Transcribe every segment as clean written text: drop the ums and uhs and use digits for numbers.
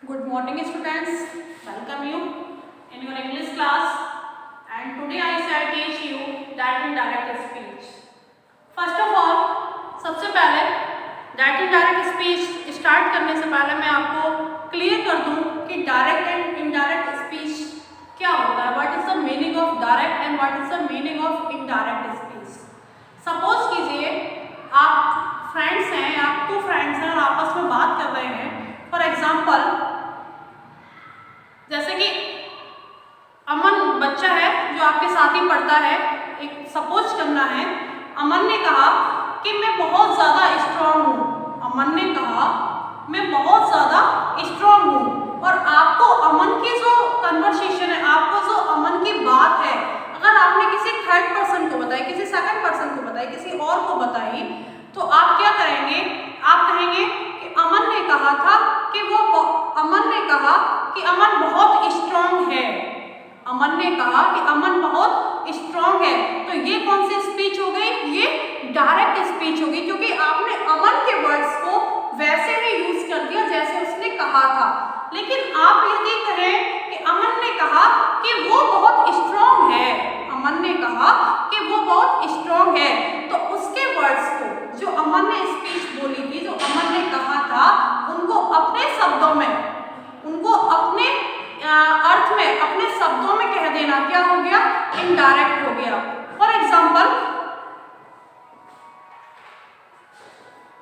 Good morning students, welcome you in your English class and today I shall teach you that indirect speech. First of all, सबसे पहले that indirect speech start करने से पहले मैं आपको clear कर दूं कि डायरेक्ट एंड इनडायरेक्ट स्पीच क्या होता है, what is the meaning of direct and what is the meaning of indirect speech. Suppose कीजिए आप फ्रेंड्स हैं, आप टू फ्रेंड्स हैं और आपस में बात कर रहे हैं। फॉर एग्जाम्पल जैसे कि अमन बच्चा है जो आपके साथ ही पढ़ता है, एक सपोज करना है। अमन ने कहा कि मैं बहुत ज़्यादा स्ट्रॉन्ग हूँ। अमन ने कहा मैं बहुत ज़्यादा स्ट्रॉन्ग हूँ और आपको अमन की जो कन्वर्सेशन है, आपको जो अमन की बात है, अगर आपने किसी थर्ड पर्सन को बताई, किसी सेकंड पर्सन को बताई, किसी और को बताई, तो आप क्या करेंगे? आप कहेंगे कि अमन ने कहा था कि अमन ने कहा कि अमन बहुत स्ट्रॉन्ग है। अमन ने कहा कि अमन बहुत स्ट्रॉन्ग है। तो ये कौन सी स्पीच हो गई? ये डायरेक्ट स्पीच हो गई, क्योंकि आपने अमन के वर्ड्स को वैसे ही यूज कर दिया जैसे उसने कहा था। लेकिन आप यदि कहें कि अमन ने कहा कि वो बहुत स्ट्रॉन्ग है, अमन ने कहा कि वो बहुत स्ट्रॉन्ग है, तो उसके वर्ड्स को, जो अमन ने स्पीच बोली थी, जो अमन ने कहा था, उनको अपने शब्दों में, उनको अपने अर्थ में, अपने शब्दों में कह देना क्या हो गया? इनडायरेक्ट हो गया। For example,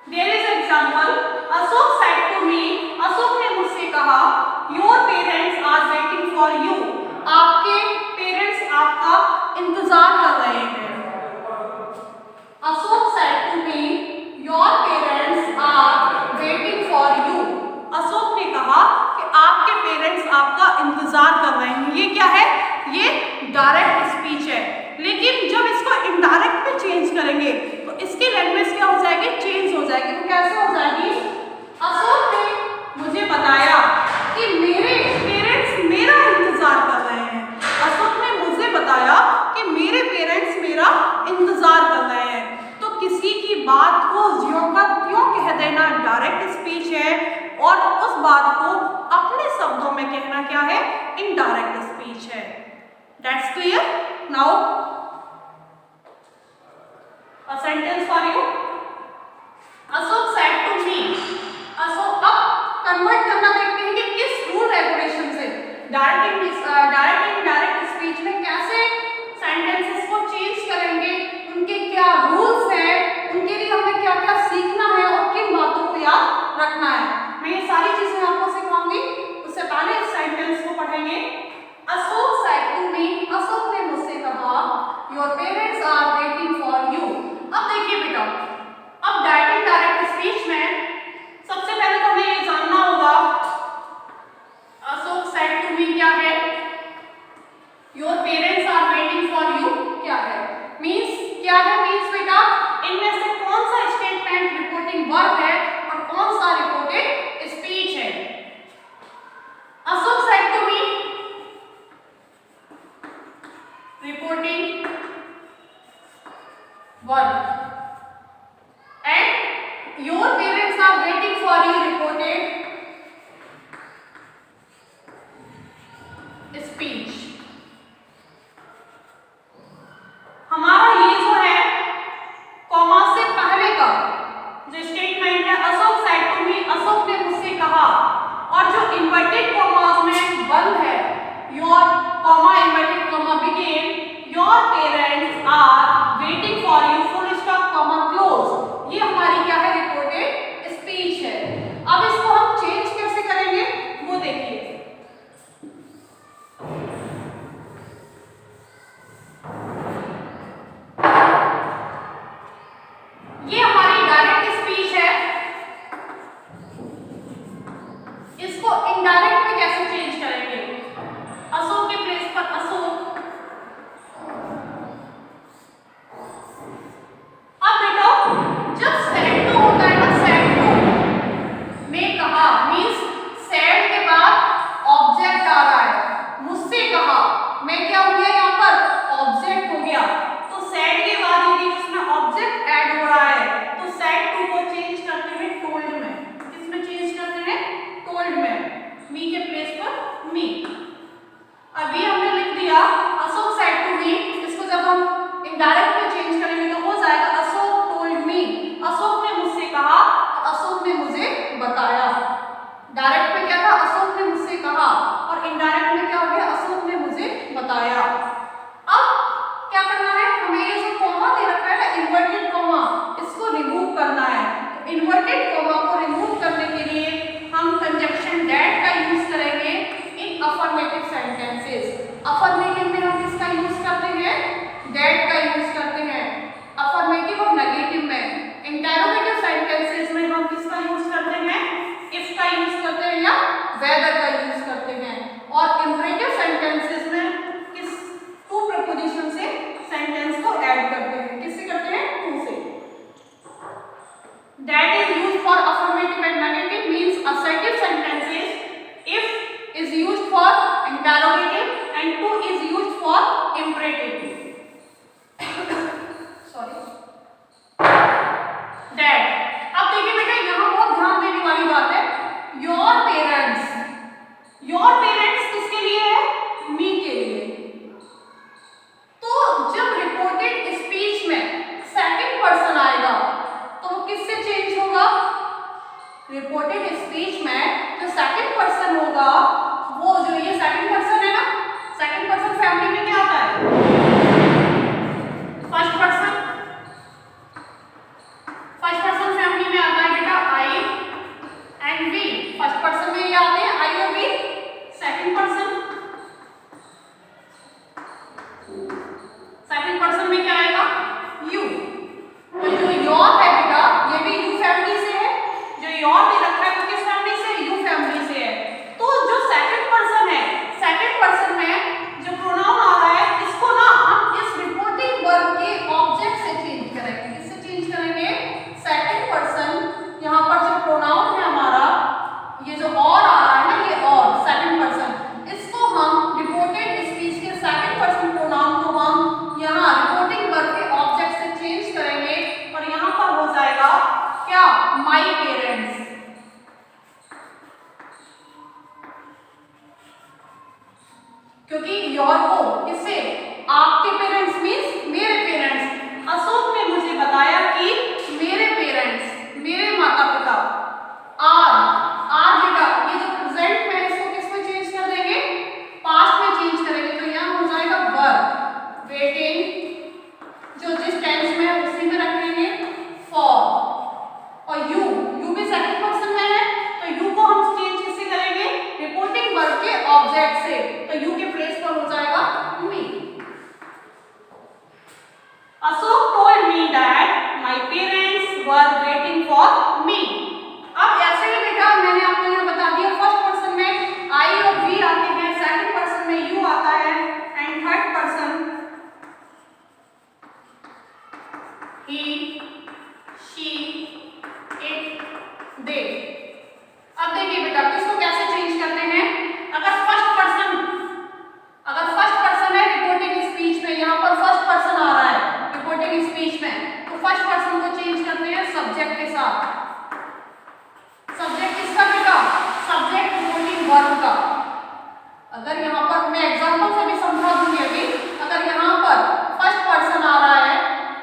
there is example, Ashok said to me, Ashok ने मुझसे कहा, your parents are waiting for you, आपके पेरेंट्स आपका इंतजार कर रहे हैं। Ashok said to me, your parents are waiting for you, Ashok ने कहा कि आपके पेरेंट्स आपका इंतजार कर रहे हैं। ये क्या है? ये डायरेक्ट स्पीच है। लेकिन जब इसको इनडायरेक्ट में चेंज करेंगे तो इसकी लैंग्वेज क्या हो जाएगी? चेंज हो जाएगी। तो कैसे हो जाएगी? अशोक ने मुझे बताया कि मेरे पेरेंट्स मेरा इंतजार कर रहे हैं। अशोक ने मुझे बताया कि मेरे पेरेंट्स मेरा इंतजार कर रहे हैं। तो किसी की बात को ज्यों का त्यों कह देना डायरेक्ट स्पीच है, और उस बात को अपने शब्दों में कहना क्या है? इनडायरेक्ट स्पीच है। That's clear? Now a sentence for you. Ashok said to me, Ashok, अब कन्वर्ट करना देखते हैं कि किस रूल रेगुलेशन से डायरेक्ट एंड इनडायरेक्ट स्पीच में कैसे सेंटेंसेस को चेंज करेंगे, उनके क्या रूल्स हैं, उनके लिए हमें क्या क्या सीखना है और किन बातों को याद रखना है। मैं ये सारी चीजें आपको सिखाऊंगी। उससे पहले इस सेंटेंस को पढ़ेंगे। Ashok said to me, Ashok ने मुझसे कहा, your parents are waiting for you. अब देखिए बेटा, अब डायरेक्ट इनडायरेक्ट स्पीच में सबसे पहले तो हमें ये जानना होगा अशोक सेड टू मी क्या है, your parents are waiting for you क्या है। मीन्स क्या है? मीन्स बेटा, इनमें से कौन सा स्टेटमेंट रिपोर्टिंग वर्ब है और कौन सा रिपोर्टेड स्पीच है। Ashok said to me reporting verb and your parents are waiting for you reported speech। हमारा ये जो है कॉमा से पहले का जो स्टेटमेंट है, Ashok said to me, Ashok ने मुझसे कहा, और जो इन्वर्टेड कॉमास में बंद है, your comma inverted comma begin, your parents are waiting for you full stop comma close, ये हमारी क्या है? रिपोर्टेड स्पीच है। अब इसको हम चेंज कैसे करेंगे वो देखिए। ये हमारी डायरेक्ट स्पीच है, इसको इनडायरेक्ट में कैसे चेंज करेंगे? अशोक के प्लेस पर कंजक्शन दैट का यूज करेंगे इन अफर्मेटिव सेंटेंसेस। अफर्मेटिव में हम किसका यूज करते हैं? दैट का यूज करते हैं। अफर्मेटिव और नेगेटिव में, इंटरोगेटिव सेंटेंसेस में हम किसका यूज करते हैं? इफ का यूज करते हैं या वेदर का यूज करते हैं। और इंपरेटिव सेंटेंसेस में किस टू प्रपोजिशन से सेंटेंस को ऐड करते हैं। किससे करते हैं? टू से। That is used for affirmative and negative means assertive sentences. If is used for interrogative and to is used for imperative. Sorry. That. अब देखिए बेटा यहाँ बहुत ध्यान देने वाली बात है। Your parents. Your parents किसके लिए है? Me के लिए। तो जब रिपोर्टेड स्पीच में सेकंड पर्सन आएगा तो वो किससे चेंज होगा? रिपोर्टेड स्पीच में जो सेकंड पर्सन होगा वो जो ये सेकंड पर्सन है ना, सेकंड पर्सन फैमिली में क्या आता है? First person. First person family में आता है बेटा I and we. First person में ये आते हैं आई और we. Second person, second person में क्या आएगा? यू। तो जो योर है बेटा ये भी यू फैमिली से है। जो योर दे रखा है वो किस फैमिली से? यू फैमिली से है। तो जो सेकंड पर्सन है, सेकंड पर्सन में जो प्रोनाउन आ रहा है इसको ना हम इस रिपोर्टिंग वर्ब के ऑब्जेक्ट से चेंज करेंगे। किससे चेंज करेंगे? Second person. यहाँ पर जो प्रोनाउन है हमारा, ये जो और आ रहा है ना, ये और सेकंड पर्सन, इसको हम रिपोर्टेड स्पीच के सेकंड पर्सन प्रोनाउन को हम यहाँ रिपोर्टिंग वर्ब के ऑब्जेक्ट से चेंज करेंगे और यहाँ पर हो जाएगा क्या? My parents. क्योंकि योर को किससे? आपके पेरेंट्स मींस मेरे पेरेंट्स। अशोक ने मुझे बताया कि मेरे पेरेंट्स, मेरे माता पिता। आज बेटा ये जो प्रेजेंट में है इसको किस में चेंज कर देंगे? पास्ट में चेंज करेंगे। तो यहाँ हो जाएगा वर वेटिंग, जो जिस टेंस में है उसी में रखेंगे फॉर। और यू भी सेकंड पर्सन में है तो यू को हम चेंज किससे करेंगे? रिपोर्टिंग वर्ब के ऑब्जेक्ट से। तो यू के प्लेस पर हो जाएगा मी। Ashok told me that my parents were waiting for me. अब ऐसे ही बेटा मैंने आपको यहाँ बता दिया, फर्स्ट पर्सन में आई और वी आते हैं, सेकंड पर्सन में यू आता है and third person he, she, it, they। अब देखिए बेटा किसको कैसे चेंज करते हैं? अगर फर्स्ट पर्सन है रिपोर्टिंग स्पीच में, यहाँ पर फर्स्ट पर्सन आ रहा है रिपोर्टिंग स्पीच में, तो फर्स्ट पर्सन को चेंज करते हैं सब्जेक्ट के साथ। सब्जेक्ट किसका बेटा? सब्जेक्ट रिपोर्टिंग वर्ब का। अगर यहाँ पर मैं एग्जांपल से भी समझा दूंगी अभी, अगर यहाँ पर फर्स्ट पर्सन आ रहा है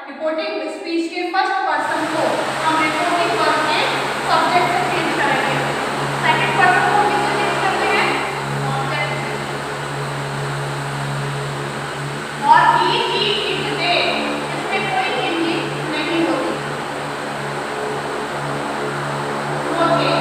रिपोर्टिंग स्पीच के फर्स्ट पर्सन को हम रिपोर्टिंग वर्ब के सब्जेक्ट से चेंज करेंगे। सेकंड पर्सन को किससे चेंज करते हैं? ऑब्जेक्ट से। और ही, इट, दे इसमें कोई चेंजिंग नहीं होती। ओके।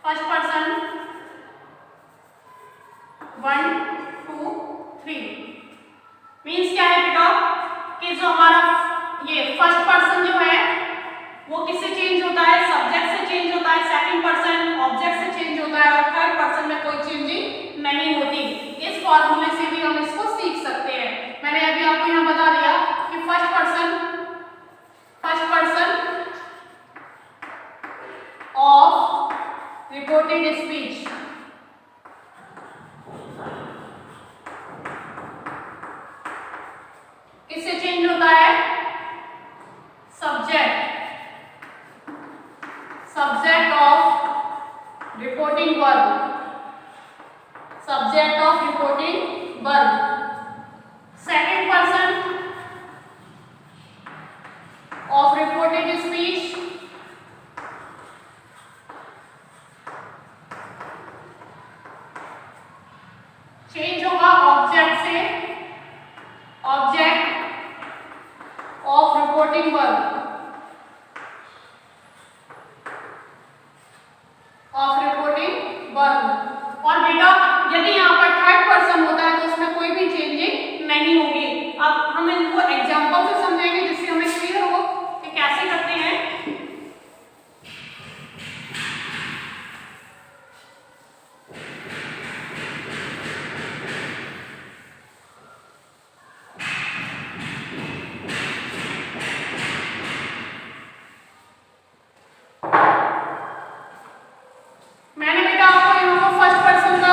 फर्स्ट पर्सन 1 2 3 मीन्स क्या है बेटा कि जो हमारा ये फर्स्ट पर्सन जो है वो किससे चेंज होता है? सब्जेक्ट से चेंज होता है। सेकंड पर्सन ऑब्जेक्ट से चेंज होता है और थर्ड पर्सन में कोई चेंजिंग नहीं होती। इस फॉर्मूले से भी हम इसको सीख सकते हैं। मैंने अभी आपको यहाँ बता दिया कि first person of reported speech किससे चेंज होता है? Subject reporting verb, subject of reporting verb. Second person of reported speech, change होगा ऑब्जेक्ट से, object of reporting verb, of reporting verb. और बेटा यदि यहाँ पर थर्ड पर्सन होता है तो उसमें कोई भी चेंजिंग नहीं होगी। अब हम इनको एग्जांपल से समझेंगे जिससे हमें क्लियर हो कि कैसे करते हैं। मैंने बेटा आपको यहाँ पर फर्स्ट पर्सन का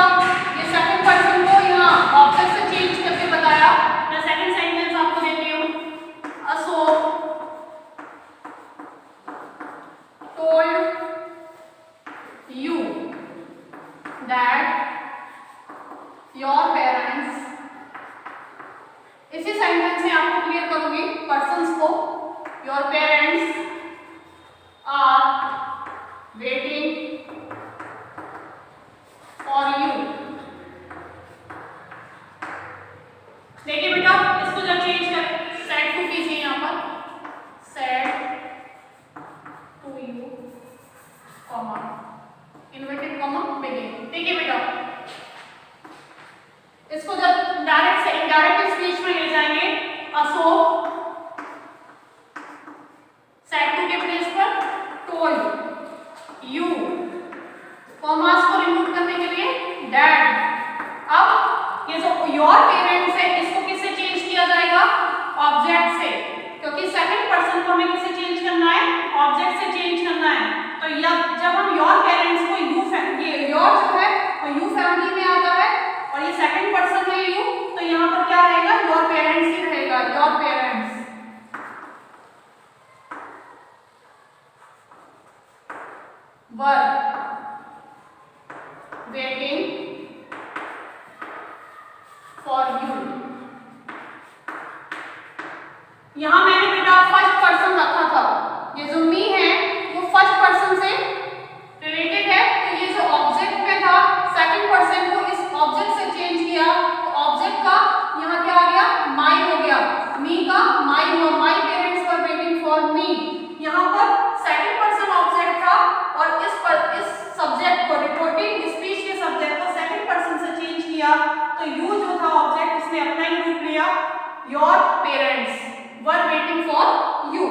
ये सेकंड पर्सन को यहाँ ऑब्जेक्ट से चेंज करके बताया। मैं सेकंड सेंटेंस आपको देती हूँ। Ashok told you that your parents, इसी सेंटेंस में आपको क्लियर करूंगी पर्सन्स को। Your parents are waiting for you. देखिए बेटा इसको जब चेंज करें, सेड टू कीजिए यहाँ पर, said to you comma inverted comma begin. देखिए बेटा इसको जब डायरेक्ट से इनडायरेक्ट स्पीच में ले जाएंगे, अशोक सेड टू के प्लेस पर टोल्ड यू, कॉमास को रिमूव करने के लिए डैड। अब ये जो योर पेरेंट्स है इसको किससे चेंज किया जाएगा? ऑब्जेक्ट से, क्योंकि सेकंड पर्सन को हमें किससे चेंज करना है? ऑब्जेक्ट से चेंज करना है। तो जब हम योर पेरेंट्स को ये योर जो है वो यू फैमिली में आता है और ये सेकंड पर्सन है यू, तो यहाँ पर क्या रहेगा? योर पेरेंट्स ही रहेगा, your parents. Verb waiting for you। यहां मैंने बेटा फर्स्ट पर्सन रखा था, ये जो मी है वो फर्स्ट पर्सन से रिलेटेड है, तो ये जो ऑब्जेक्ट में था सेकंड पर्सन को इस ऑब्जेक्ट से चेंज किया, तो ऑब्जेक्ट का यहाँ क्या आ गया? माई हो गया, मी का माई हुआ, my parents were waiting for me. यहाँ पर सेकंड पर्सन ऑब्जेक्ट था और इस सब्जेक्ट को, रिपोर्टिंग स्पीच के सब्जेक्ट को सेकंड पर्सन से चेंज किया, तो यू जो था ऑब्जेक्ट उसने अपना ही रूप लिया, your parents were waiting for you.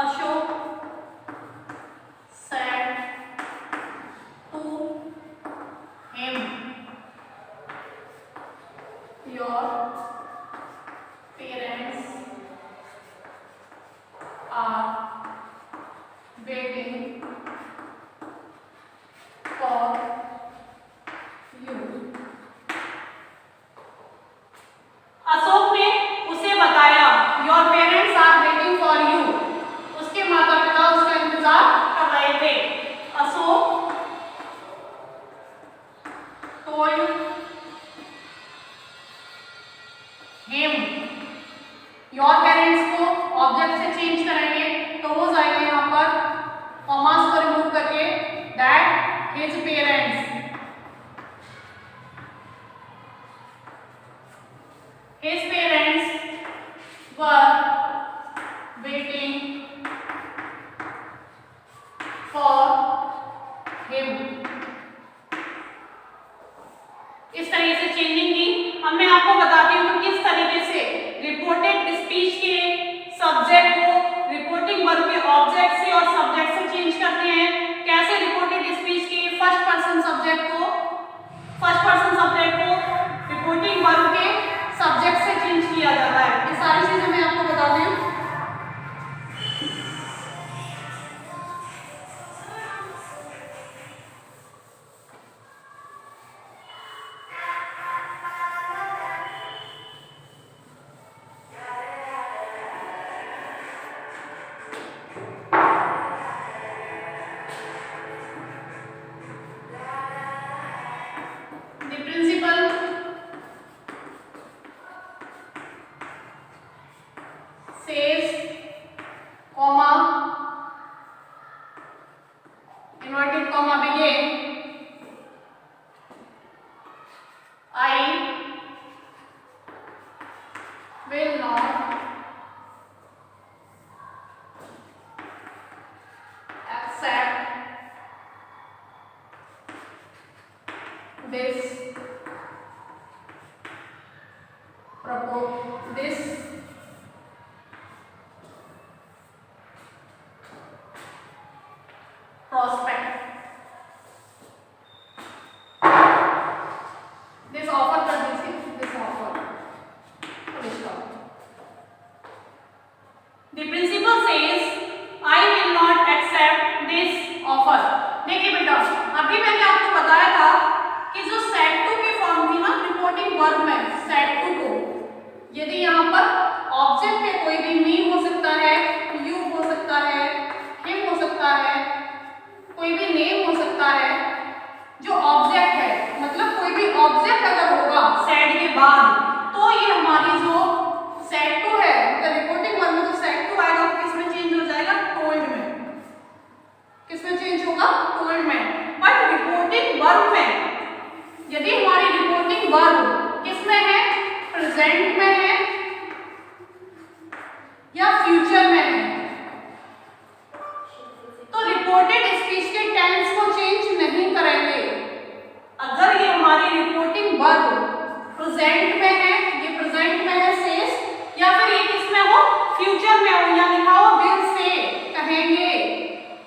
Ashok said to him, your parents are waiting for you। Ashok ने उसे बताया your parents are waiting for you, उसके माता पिता उसका इंतजार कर रहे थे। Ashok told him, your parents को ऑब्जेक्ट से चेंज करेंगे तो हो जाएगा यहाँ पर कॉमास को रिमूव करके that his parents, his parents were waiting for him। इस तरीके से चेंजिंग की। अब मैं आपको बताती हूँ कि किस तरीके से रिपोर्टेड स्पीच के सब्जेक्ट को रिपोर्टिंग वर्ब के ऑब्जेक्ट से और सब्जेक्ट से चेंज करते हैं। कैसे रिपोर्टेड स्पीच के फर्स्ट पर्सन सब्जेक्ट को रिपोर्टिंग वर्ब के सब्जेक्ट से चेंज किया जाता है। ये सारी चीजें मैं आपको बता दी हूँ। this prospect, this offer कर दीजिए, this offer, the principal says I will not accept this offer। देखिए बेटा, अभी मैंने आपको बताया था कि जो सेट टू की फॉर्म थी ना रिपोर्टिंग वर्ब में, सेट टू को यदि यहाँ पर ऑब्जेक्ट है कोई भी मी हो सकता है, यू हो सकता है, हिम हो सकता है, कोई भी नेम हो सकता है, जो ऑब्जेक्ट है मतलब कोई भी ऑब्जेक्ट अगर होगा सेट के बाद तो ये हमारी जो सेट टू है मतलब रिपोर्टिंग वर्ब में जो सेट टू आएगा वो किसमें चेंज हो जाएगा, टोल्ड में। किसमें चेंज होगा, टोल्ड में। बट रिपोर्टिंग वर्ब में यदि हमारी रिपोर्टिंग वर्ब किसमें है, प्रेजेंट में है या फ्यूचर में है, तो रिपोर्टेड स्पीच के टेंस को चेंज नहीं करेंगे। अगर ये हमारी रिपोर्टिंग वर्ब प्रेजेंट में है, ये प्रेजेंट में है सेस, या फिर ये किसमें हो, फ्यूचर में हो या लिखा हो विल से कहेंगे,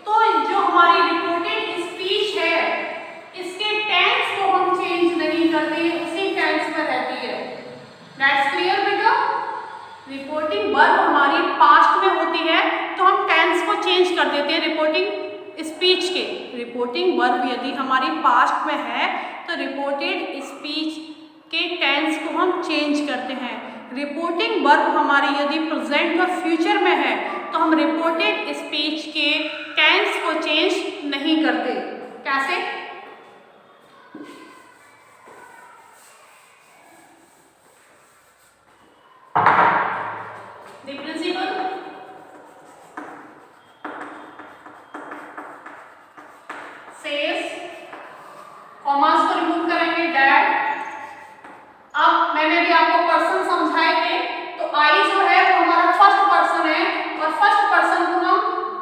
तो जो हमारी रिपोर्टेड स्पीच है इसके टेंस को हम चेंज नहीं करते, उसी टेंस में रहती है। दैट्स क्लियर बेटा। रिपोर्टिंग वर्ब हमारी पास्ट में होती है तो हम टेंस को चेंज कर देते हैं रिपोर्टिंग स्पीच के। रिपोर्टिंग वर्ब यदि हमारी पास्ट में है तो रिपोर्टेड स्पीच के टेंस को हम चेंज करते हैं। रिपोर्टिंग वर्ब हमारी यदि प्रेजेंट और फ्यूचर में है तो हम रिपोर्टेड स्पीच के टेंस को चेंज नहीं करते। कैसे? The principal says, कॉमास को रिमूव करेंगे डैड। अब मैंने भी आपको पर्सन समझाए थे, तो आई जो है वो हमारा फर्स्ट पर्सन है और फर्स्ट पर्सन को हम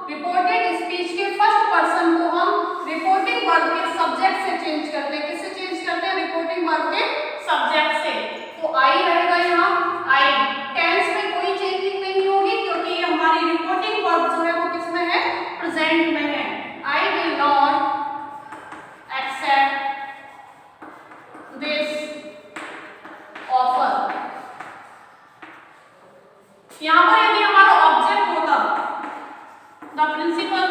रिपोर्टेड स्पीच के फर्स्ट पर्सन को हम रिपोर्टिंग वर्ब के सब्जेक्ट से चेंज करते हैं। किससे चेंज करते हैं? रिपोर्टिंग वर्ब के सब्जेक्ट से। तो आई रहेगा यहाँ, आई टेंस में कोई चेंजिंग नहीं होगी क्योंकि ये हमारी रिपोर्टिंग वर्ब जो है वो किसमें है? प्रेजेंट में है। I will not accept this offer. यहाँ पर यदि हमारा ऑब्जेक्ट होता the principal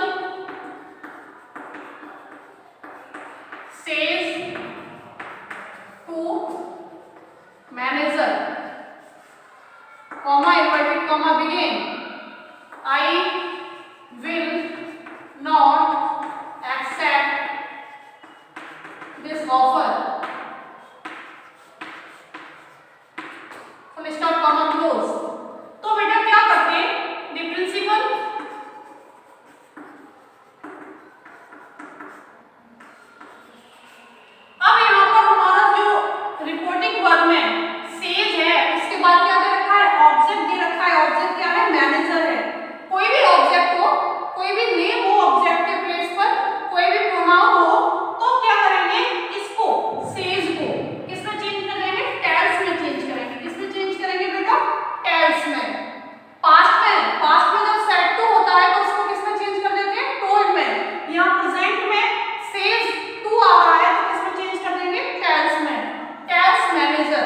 says to manager comma inverted comma begin, I will not accept this offer, full stop comma close। तो बेटा क्या करते हैं, the principal अब यहाँ पर हमारा जो रिपोर्टिंग वर्ब में सेज है उसके बाद क्या दे रखा है? ऑब्जेक्ट दे रखा है। ऑब्जेक्ट क्या है? मैनेजर है। कोई भी ऑब्जेक्ट हो, कोई भी नेम हो ऑब्जेक्ट के प्लेस पर, कोई भी प्रोनाउन हो, तो क्या करेंगे? इसको सेज को किसमें चेंज कर देंगे? टेल्स में चेंज करेंगे। किसमें चेंज करेंगे बेटा? टेल्स में। पास्ट में जब सेट टू होता है तो उसको किसमें चेंज कर देते हैं? टोल्ड में। यहाँ प्रेजेंट में सेज टू आ रहा है तो किसमें चेंज कर देंगे? टेल्स में। Tells manager.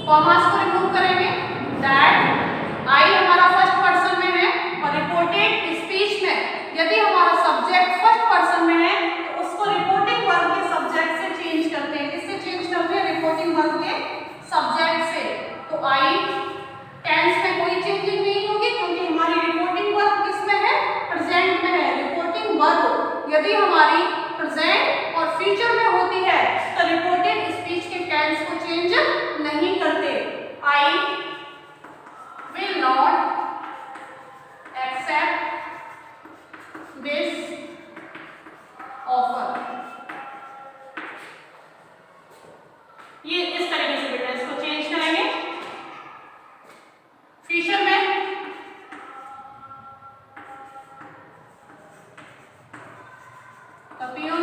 कॉमास को रिमूव करेंगे। दैट आई हमारा फर्स्ट पर्सन में है और रिपोर्टेड स्पीच में यदि हमारा सब्जेक्ट फर्स्ट पर्सन में है तो उसको रिपोर्टिंग वर्ब के सब्जेक्ट से चेंज करते हैं। किससे चेंज करते हैं? रिपोर्टिंग वर्ब के सब्जेक्ट से। तो आई टेंस में कोई चेंजिंग नहीं होगी क्योंकि हमारी रिपोर्टिंग वर्ब किसमें है? प्रेजेंट में है। रिपोर्टिंग वर्ब यदि हमारी प्रेजेंट और फ्यूचर में होती है तो रिपोर्टेड स्पीच के टेंस को चेंज नहीं करते। I will not accept this offer. ये इस तरीके से बेटा इसको चेंज करेंगे। फ्यूचर में कपियों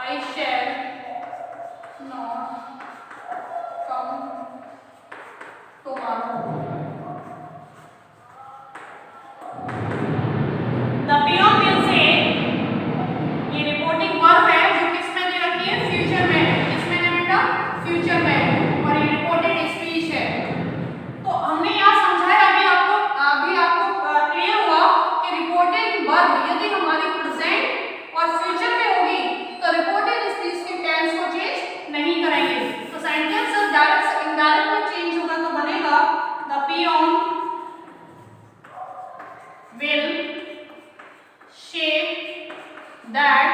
I shall not come tomorrow. The peon will say, ये रिपोर्टिंग वर्ब है जो किस में दे रखी है, फ्यूचर में है। किसमें है बेटा, फ्यूचर में है, और ये रिपोर्टेड स्पीच है। तो हमने यहाँ समझाया, अभी आपको क्लियर हुआ कि रिपोर्टेड वर्ब यदि हमारी प्रेजेंट और फ्यूचर में होगी तो रिपोर्टेड स्पीच के टेंस को चेंज नहीं करेंगे। तो सेंटेंस डायरेक्ट से इनडायरेक्ट में चेंज होगा तो बनेगा the peon will say that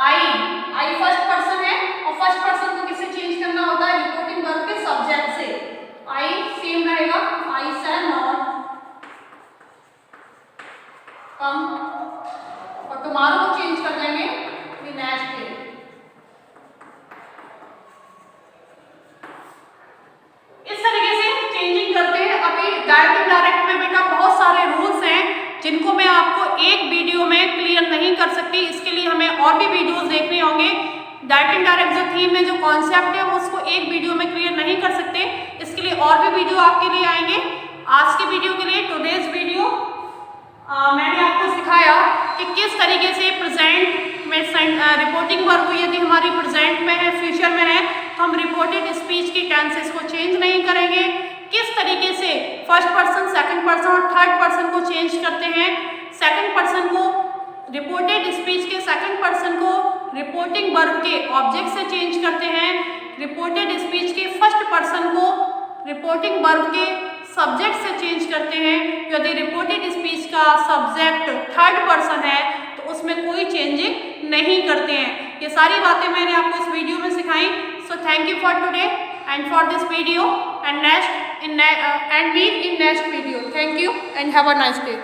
I first person है, और फर्स्ट पर्सन को किससे चेंज करना होता है, रिपोर्टिंग वर्ब के सब्जेक्ट से। I सेम रहेगा, I shall not come, और tomorrow को चेंज कर देंगे the next day। इस तरीके से चेंजिंग करते हैं। अभी डायरेक्ट इनडायरेक्ट में बेटा बहुत सारे रूल्स हैं जिनको मैं आपको एक वीडियो में क्लियर नहीं कर सकती, इसके लिए हमें और भी वीडियोस देखने होंगे। डायरेक्ट इनडायरेक्ट जो थीम है, जो कॉन्सेप्ट है, वो उसको एक वीडियो में क्लियर नहीं कर सकते, इसके लिए और भी वीडियो आपके लिए आएंगे। आज के वीडियो के लिए, टुडेज वीडियो, मैंने आपको सिखाया कि किस तरीके से प्रेजेंट में रिपोर्टिंग वर्ब यदि हमारी प्रेजेंट में है, फ्यूचर में है, तो हम रिपोर्टेड स्पीच की टेंसेस को चेंज नहीं करेंगे। किस तरीके से फर्स्ट पर्सन, सेकंड पर्सन और थर्ड पर्सन को चेंज करते हैं। सेकंड पर्सन को रिपोर्टेड स्पीच के सेकंड पर्सन को रिपोर्टिंग वर्ब के ऑब्जेक्ट से चेंज करते हैं। रिपोर्टेड स्पीच के फर्स्ट पर्सन को रिपोर्टिंग वर्ब के सब्जेक्ट से चेंज करते हैं। यदि रिपोर्टेड स्पीच का सब्जेक्ट थर्ड पर्सन है तो उसमें कोई चेंजिंग नहीं करते हैं। ये सारी बातें मैंने आपको इस वीडियो में सिखाई। So thank you for today and for this video, and meet in next video. Thank you and have a nice day.